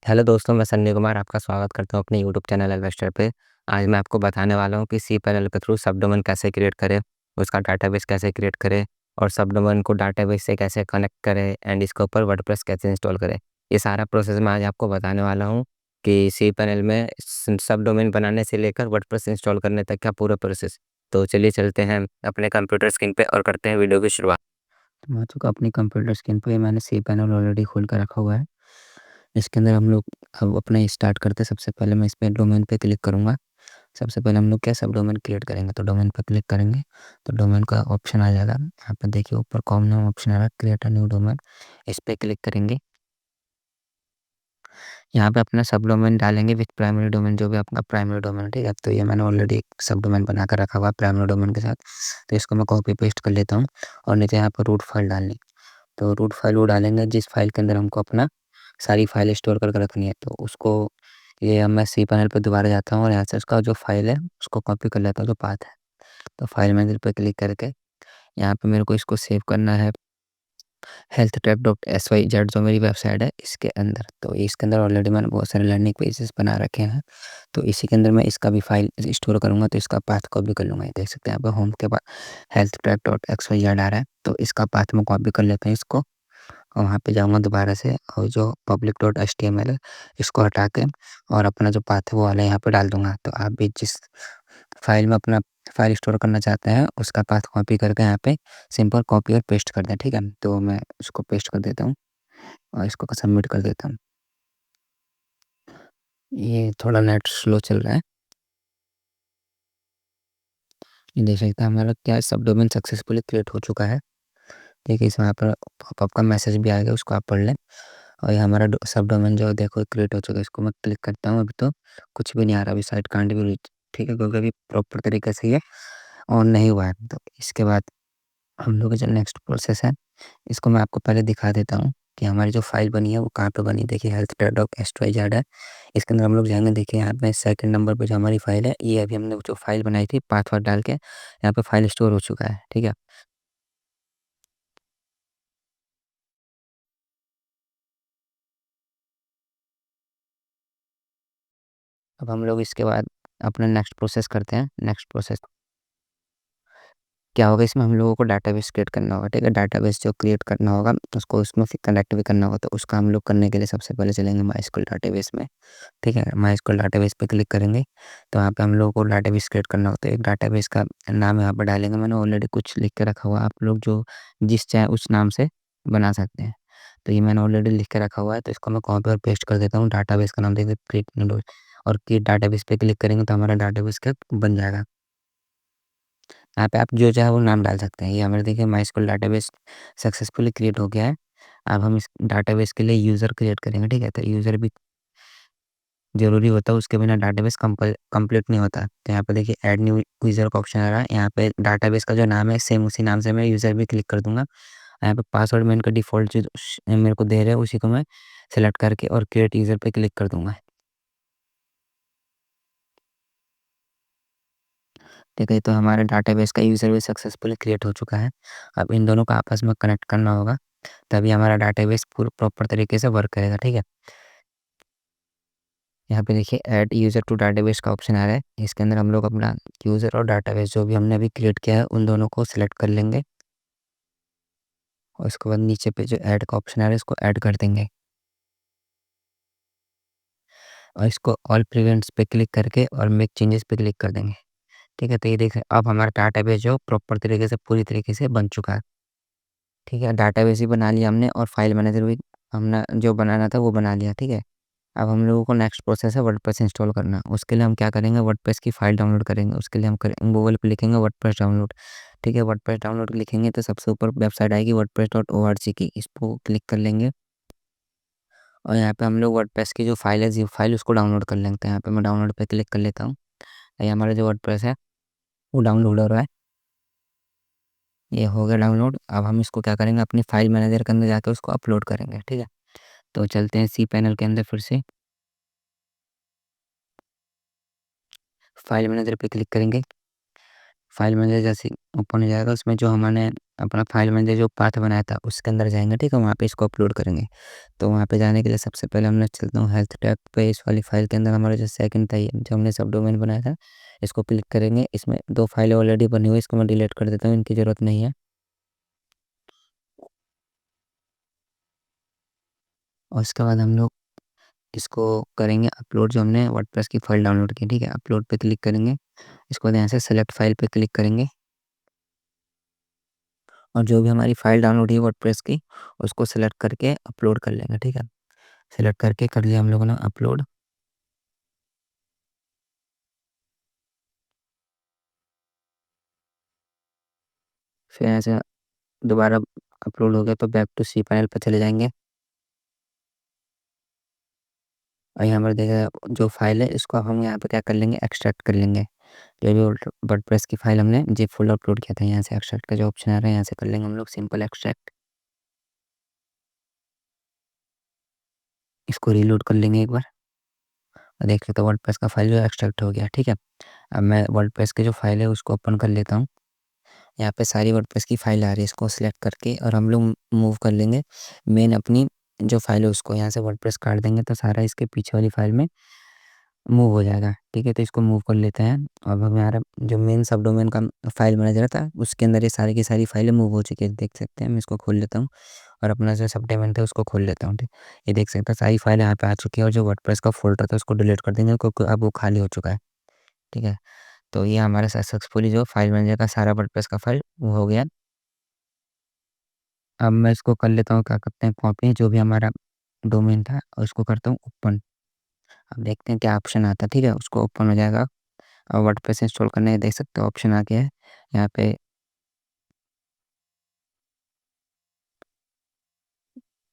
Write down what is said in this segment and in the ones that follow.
Hello दोस्तों, मैं संजय कुमार आपका स्वागत करता हूँ अपने यूट्यूब चैनल इन्वेस्टर पे। आज मैं आपको बताने वाला हूँ कि cPanel के थ्रू सबडोमेन कैसे क्रिएट करें, उसका डाटाबेस कैसे क्रिएट करें और सबडोमेन को डाटाबेस से कैसे कनेक्ट करें एंड इसके ऊपर वर्डप्रेस कैसे इंस्टॉल करें। ये सारा प्रोसेस मैं आज आपको बताने वाला हूँ कि cPanel में सबडोमेन बनाने से लेकर वर्डप्रेस इंस्टॉल करने तक का पूरा प्रोसेस। तो चलिए चलते हैं अपने कंप्यूटर स्क्रीन पे और करते हैं वीडियो की शुरुआत। तो मैं आ चुका अपनी कंप्यूटर स्क्रीन पे, मैंने cPanel ऑलरेडी खोल कर रखा हुआ है। इसके अंदर हम लोग अब अपना स्टार्ट करते हैं। सबसे पहले मैं इस पे डोमेन पे क्लिक करूँगा। सबसे पहले हम लोग क्या सब डोमेन क्रिएट करेंगे, तो डोमेन पे क्लिक करेंगे तो डोमेन का ऑप्शन आ जाएगा। यहाँ पे देखिए ऊपर कॉमन ऑप्शन आ रहा है क्रिएट अ न्यू डोमेन, इस पे क्लिक करेंगे। यहाँ पे अपना सब डोमेन डालेंगे विथ प्राइमरी डोमेन, जो भी आपका प्राइमरी डोमेन है, ठीक है। तो ये मैंने ऑलरेडी एक सब डोमेन बना कर रखा हुआ है प्राइमरी डोमेन के साथ, तो इसको मैं कॉपी पेस्ट कर लेता हूँ और नीचे यहाँ पर रूट फाइल डालनी। तो रूट फाइल वो डालेंगे जिस फाइल के अंदर हमको अपना सारी फाइल स्टोर करके रखनी है। तो उसको ये अब मैं cPanel पे दोबारा जाता हूँ और यहाँ से उसका जो फाइल है उसको कॉपी कर लेता हूँ, जो पाथ है। तो फाइल मैनेजर पे क्लिक करके यहाँ पे मेरे को इसको सेव करना है healthtech.syz, जो मेरी वेबसाइट है इसके अंदर। तो इसके अंदर ऑलरेडी मैंने बहुत सारे लर्निंग पेजेस बना रखे हैं, तो इसी के अंदर मैं इसका भी फाइल स्टोर करूँगा। तो इसका पाथ कॉपी कर लूँगा। ये देख सकते हैं यहाँ पे होम के बाद healthtech.xyz आ रहा है, तो इसका पाथ मैं कॉपी कर लेता हूँ इसको और वहाँ पे जाऊँगा दोबारा से और जो public.html है इसको हटा के और अपना जो पाथ है वो वाला यहाँ पे डाल दूँगा। तो आप भी जिस फाइल में अपना फाइल स्टोर करना चाहते हैं उसका पाथ कॉपी करके यहाँ पे सिंपल कॉपी और पेस्ट कर दें, ठीक है। तो मैं उसको पेस्ट कर देता हूँ और इसको सबमिट कर देता हूँ। ये थोड़ा नेट स्लो चल रहा है। ये देख सकते हैं हमारा क्या सब डोमेन सक्सेसफुली क्रिएट हो चुका है। देखिए इस वहाँ पर पॉपअप का मैसेज भी आएगा, उसको आप पढ़ लें। और ये हमारा सब डोमेन जो देखो क्रिएट हो चुका है। इसको मैं क्लिक करता हूँ, अभी तो कुछ भी नहीं आ रहा, अभी साइट कांट भी रीच, ठीक है, क्योंकि अभी प्रॉपर तरीके से ये ऑन नहीं हुआ है। तो इसके बाद हम लोग का जो नेक्स्ट प्रोसेस है इसको मैं आपको पहले दिखा देता हूँ कि हमारी जो फाइल बनी है वो कहाँ पे बनी। देखिए health.xyz है, इसके अंदर हम लोग जाएंगे। देखिए यहाँ पे सेकंड नंबर पे जो हमारी फाइल है, ये अभी हमने जो फाइल बनाई थी पासवर्ड डाल के, यहाँ पे फाइल स्टोर हो चुका है, ठीक है। अब हम लोग इसके बाद अपना नेक्स्ट प्रोसेस करते हैं। नेक्स्ट प्रोसेस क्या होगा, इसमें हम लोगों को डाटाबेस क्रिएट करना होगा, ठीक है। डाटाबेस जो क्रिएट करना होगा उसको उसमें फिर कनेक्ट भी करना होगा। तो उसका हम लोग करने के लिए सबसे पहले चलेंगे माइस्क्ल डाटाबेस में, ठीक है। माइस्क्ल डाटाबेस पे क्लिक करेंगे तो यहाँ पे हम लोगों को डाटाबेस क्रिएट करना होता है। एक डाटाबेस का नाम यहाँ पर डालेंगे, मैंने ऑलरेडी कुछ लिख के रखा हुआ है, आप लोग जो जिस चाहे उस नाम से बना सकते हैं। तो ये मैंने ऑलरेडी लिख के रखा हुआ है, तो इसको मैं कॉपी और पेस्ट कर देता हूँ। डाटाबेस का नाम देखिए क्रिएट, और क्रिएट डाटाबेस पे क्लिक करेंगे तो हमारा डाटाबेस का बन जाएगा। यहाँ पे आप जो चाहे वो नाम डाल सकते हैं। ये हमारे देखिए माइस्क्ल डाटाबेस सक्सेसफुली क्रिएट हो गया है। अब हम इस डाटाबेस के लिए यूज़र क्रिएट करेंगे, ठीक है। तो यूज़र भी ज़रूरी होता है, उसके बिना डाटाबेस कंप्लीट नहीं होता। तो यहाँ पे देखिए ऐड न्यू यूज़र का ऑप्शन आ रहा है। यहाँ पे डाटाबेस का जो नाम है सेम उसी नाम से मैं यूज़र भी क्लिक कर दूँगा। यहाँ पे पासवर्ड में इनका डिफ़ॉल्ट जो मेरे को दे रहे हैं उसी को मैं सेलेक्ट करके और क्रिएट यूज़र पे क्लिक कर दूँगा। ठीक है, तो हमारे डाटाबेस का यूज़र भी सक्सेसफुली क्रिएट हो चुका है। अब इन दोनों को आपस में कनेक्ट करना होगा, तभी हमारा डाटाबेस पूरा प्रॉपर तरीके से वर्क करेगा, ठीक है। यहाँ पे देखिए ऐड यूज़र टू डाटाबेस का ऑप्शन आ रहा है। इसके अंदर हम लोग अपना यूज़र और डाटाबेस जो भी हमने अभी क्रिएट किया है उन दोनों को सिलेक्ट कर लेंगे और उसके बाद नीचे पे जो ऐड का ऑप्शन आ रहा है इसको ऐड कर देंगे और इसको ऑल प्रिवेंट्स पे क्लिक करके और मेक चेंजेस पे क्लिक कर देंगे, ठीक है। तो ये देखें अब हमारा डाटाबेस जो प्रॉपर तरीके से पूरी तरीके से बन चुका है, ठीक है। डाटाबेस भी बना लिया हमने और फाइल मैनेजर भी हमने जो बनाना था वो बना लिया, ठीक है। अब हम लोगों को नेक्स्ट प्रोसेस है वर्डप्रेस इंस्टॉल करना। उसके लिए हम क्या करेंगे, वर्डप्रेस की फ़ाइल डाउनलोड करेंगे। उसके लिए हम करें गूगल पे लिखेंगे वर्डप्रेस डाउनलोड, ठीक है। वर्डप्रेस डाउनलोड लिखेंगे तो सबसे ऊपर वेबसाइट आएगी wordpress.org की, इसको क्लिक कर लेंगे और यहाँ पे हम लोग वर्डप्रेस की जो फाइल है ज़िप फाइल उसको डाउनलोड कर लेंगे। तो यहाँ पे मैं डाउनलोड पे क्लिक कर लेता हूँ। ये हमारा जो वर्डप्रेस है वो डाउनलोड हो रहा है। ये हो गया डाउनलोड। अब हम इसको क्या करेंगे, अपनी फाइल मैनेजर के अंदर जाकर उसको अपलोड करेंगे, ठीक है। तो चलते हैं cPanel के अंदर फिर से फाइल मैनेजर पे क्लिक करेंगे। फाइल मैनेजर जैसे ओपन हो जाएगा उसमें जो हमने अपना फाइल मैनेजर जो पाथ बनाया था उसके अंदर जाएँगे, ठीक है? वहाँ पे इसको अपलोड करेंगे। तो वहाँ पे जाने के लिए सबसे पहले हम लोग चलता हूँ हेल्थ टैब पे, इस वाली फाइल के अंदर हमारा जो सेकंड था ये जो हमने सब डोमेन बनाया था, इसको क्लिक करेंगे। इसमें 2 फाइलें ऑलरेडी बनी हुई है, इसको मैं डिलीट कर देता हूँ, इनकी ज़रूरत नहीं है। और इसके बाद हम लोग इसको करेंगे अपलोड, जो हमने वर्डप्रेस की फ़ाइल डाउनलोड की, ठीक है? अपलोड पे क्लिक करेंगे। इसके बाद यहाँ से सेलेक्ट फाइल पे क्लिक करेंगे और जो भी हमारी फ़ाइल डाउनलोड हुई है वर्डप्रेस की, उसको सेलेक्ट करके अपलोड कर लेंगे, ठीक है? सेलेक्ट करके कर लिया हम लोगों ने अपलोड। फिर यहाँ से दोबारा अपलोड हो गया तो बैक टू सी पैनल पे चले जाएँगे और यहाँ पर देखिए जो फ़ाइल है इसको हम यहाँ पे क्या कर लेंगे, एक्सट्रैक्ट कर लेंगे। जो भी वर्डप्रेस की फ़ाइल हमने ज़िप फ़ोल्डर अपलोड किया था, यहाँ से एक्सट्रैक्ट का जो ऑप्शन आ रहा है यहाँ से कर लेंगे हम लोग सिंपल एक्सट्रैक्ट। इसको रीलोड कर लेंगे एक बार और देख लेते हैं वर्डप्रेस का फ़ाइल जो है एक्सट्रैक्ट हो गया, ठीक है? अब मैं वर्डप्रेस की जो फ़ाइल है उसको ओपन कर लेता हूँ। यहाँ पे सारी वर्डप्रेस की फ़ाइल आ रही है, इसको सिलेक्ट करके और हम लोग मूव कर लेंगे मेन अपनी जो फ़ाइल है उसको यहाँ से वर्डप्रेस काट देंगे तो सारा इसके पीछे वाली फ़ाइल में मूव हो जाएगा, ठीक है? तो इसको मूव कर लेते हैं। अब हमारा जो मेन सब डोमेन का फ़ाइल मैनेजर था उसके अंदर ये सारी की सारी फ़ाइलें मूव हो चुकी है, देख सकते हैं। मैं इसको खोल लेता हूँ और अपना जो सब डोमेन था उसको खोल लेता हूँ, ठीक? ये देख सकते हैं सारी फ़ाइल यहाँ पे आ चुकी है और जो वर्डप्रेस का फ़ोल्डर था उसको डिलीट कर देंगे क्योंकि अब वो खाली हो चुका है, ठीक है? तो ये हमारा सक्सेसफुली जो फ़ाइल मैनेजर का सारा वर्डप्रेस का फ़ाइल वो हो गया। अब मैं इसको कर लेता हूँ क्या करते हैं कॉपी, जो भी हमारा डोमेन था और उसको करता हूँ ओपन। अब देखते हैं क्या ऑप्शन आता है, ठीक है? उसको ओपन हो जाएगा और वर्डप्रेस इंस्टॉल करने का देख सकते हो ऑप्शन आ गया है यहाँ पे।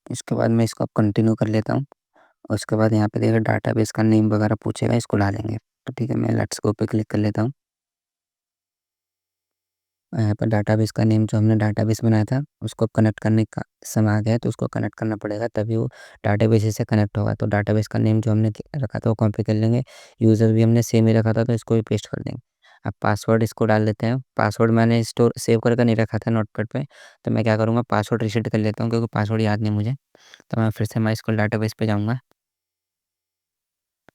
इसके बाद मैं इसको अब कंटिन्यू कर लेता हूँ और उसके बाद यहाँ पे देखिए डाटाबेस का नेम वगैरह पूछेगा, इसको डालेंगे। तो ठीक है, मैं लेट्स गो पे क्लिक कर लेता हूँ। यहाँ पर डाटाबेस का नेम जो हमने डाटाबेस बनाया था उसको कनेक्ट करने का समय आ गया है, तो उसको कनेक्ट करना पड़ेगा तभी वो डाटाबेस से कनेक्ट होगा। तो डाटाबेस का नेम जो हमने रखा था वो कॉपी कर लेंगे, यूज़र भी हमने सेम ही रखा था तो इसको भी पेस्ट कर देंगे। अब पासवर्ड इसको डाल देते हैं। पासवर्ड मैंने स्टोर सेव करके नहीं रखा था नोटपैड पे, तो मैं क्या करूँगा पासवर्ड रीसेट कर लेता हूँ क्योंकि पासवर्ड याद नहीं मुझे। तो मैं फिर से माई डाटाबेस पे जाऊँगा।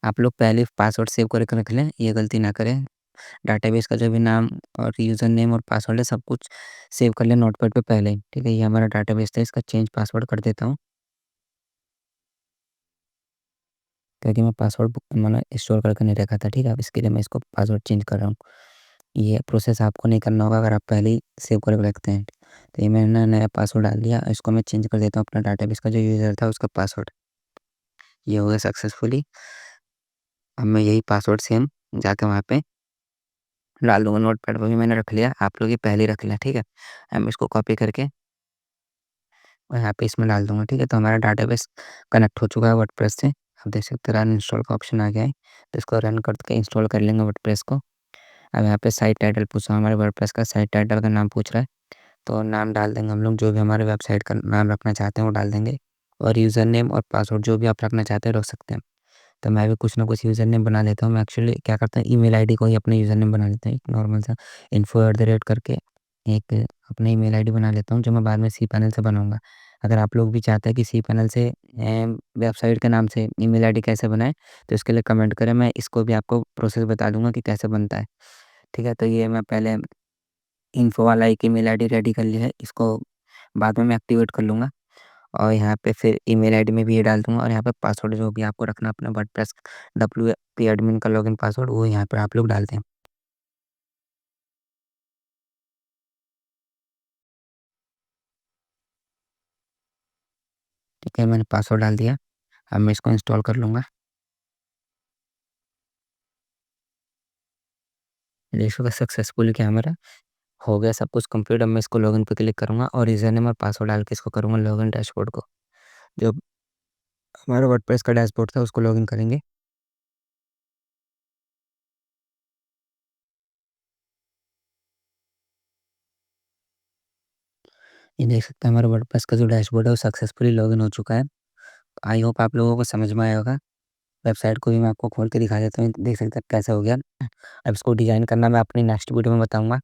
आप लोग पहले पासवर्ड सेव करके रख लें, ये गलती ना करें। डाटाबेस का जो भी नाम और यूज़र नेम और पासवर्ड है सब कुछ सेव कर लें नोटपैड पे पहले ही, ठीक है? ये हमारा डाटाबेस था, इसका चेंज पासवर्ड कर देता हूँ क्योंकि मैं पासवर्ड मैंने स्टोर करके नहीं रखा था, ठीक है? अब इसके लिए मैं इसको पासवर्ड चेंज कर रहा हूँ। ये प्रोसेस आपको नहीं करना होगा अगर आप पहले ही सेव करके रखते हैं। तो ये मैंने नया पासवर्ड डाल दिया, इसको मैं चेंज कर देता हूँ अपना डाटाबेस का जो यूज़र था उसका पासवर्ड। ये हो गया सक्सेसफुली। अब मैं यही पासवर्ड सेम जाके वहाँ पे डाल दूँगा, नोटपैड पे भी मैंने रख लिया, आप लोग ये पहले ही रख लें, ठीक है? अब मैं इसको कॉपी करके और यहाँ पे इसमें डाल दूँगा, ठीक है? तो हमारा डाटाबेस कनेक्ट हो चुका है वर्डप्रेस से। आप देख सकते हैं रन इंस्टॉल का ऑप्शन आ गया है, तो इसको रन करके इंस्टॉल कर लेंगे वर्डप्रेस को। अब यहाँ पे साइट टाइटल पूछा हमारे वर्डप्रेस का साइट टाइटल का नाम पूछ रहा है, तो नाम डाल देंगे हम लोग जो भी हमारे वेबसाइट का नाम रखना चाहते हैं वो डाल देंगे और यूज़र नेम और पासवर्ड जो भी आप रखना चाहते हैं रख सकते हैं। तो मैं भी कुछ ना कुछ यूज़र नेम बना लेता हूँ। मैं एक्चुअली क्या करता हूँ ईमेल आईडी को ही अपना यूज़र नेम बना लेता हूँ, एक नॉर्मल सा info@ करके एक अपना ईमेल आईडी बना लेता हूँ जो मैं बाद में सी पैनल से बनाऊँगा। अगर आप लोग भी चाहते हैं कि सी पैनल से वेबसाइट के नाम से ईमेल आईडी कैसे बनाएँ, तो इसके लिए कमेंट करें, मैं इसको भी आपको प्रोसेस बता दूँगा कि कैसे बनता है। ठीक है? तो ये मैं पहले इन्फो वाला एक ईमेल आईडी रेडी कर लिया है, इसको बाद में मैं एक्टिवेट कर लूँगा और यहाँ पे फिर ईमेल आईडी में भी ये डाल दूँगा और यहाँ पे पासवर्ड जो भी आपको रखना है अपना वर्डप्रेस WP एडमिन का लॉगिन पासवर्ड वो यहाँ पे आप लोग डाल दें। ठीक है, मैंने पासवर्ड डाल दिया। अब मैं इसको इंस्टॉल कर लूँगा। देखिएगा सक्सेसफुली क्या हमारा हो गया सब कुछ कंप्लीट। अब मैं इसको लॉगिन पे क्लिक करूँगा और यूज़रनेम और पासवर्ड डाल के इसको करूँगा लॉगिन डैशबोर्ड को। जो हमारा वर्डप्रेस का डैशबोर्ड था उसको लॉगिन करेंगे। ये देख सकते हैं हमारा वर्डप्रेस का जो डैशबोर्ड है वो सक्सेसफुली लॉगिन हो चुका है। आई होप आप लोगों को समझ में आया होगा। वेबसाइट को भी मैं आपको खोल के दिखा देता हूँ, देख सकते हैं कैसा हो गया। अब इसको डिज़ाइन करना मैं अपनी नेक्स्ट वीडियो में बताऊँगा।